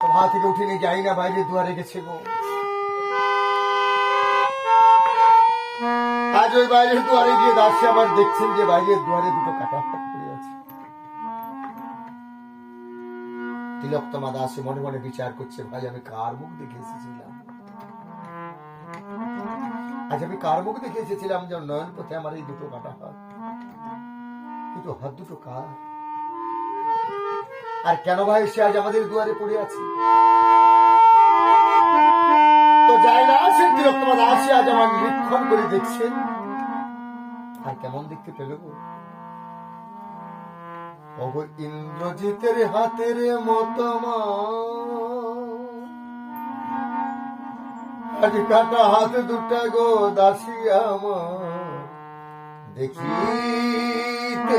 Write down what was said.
সভা থেকে উঠে নিয়ে যাই না, বাইরে দুয়ারে গেছে গো। আজ ওই বাইরের দুয়ারে গিয়ে দাসী আবার দেখছেন যে বাইরের দুয়ারে দুটো কাটা হাত পড়ে আছে। তিলোত্তমা দাসী মনে মনে বিচার করছে, ভাই আমি কার মুখ দেখে এসেছিলাম, আজ আমি কার মুখ দেখে এসেছিলাম যে নয়ন পথে আমার এই দুটো কাটা হাত, কিন্তু হাত দুটো কার, আর কেন ভাই সে আজ আমাদের দুয়ারে পড়ে আছে। তো যাই না, সে তিলোত্তমা দাসী আজ আমার নিরীক্ষণ করে দেখছেন, আর কেমন দেখতে পেল গো। ওগো ইন্দ্রজিতের হাতের মতো আজ কাটা হাত দুটা গো দাসী আমার দেখিতে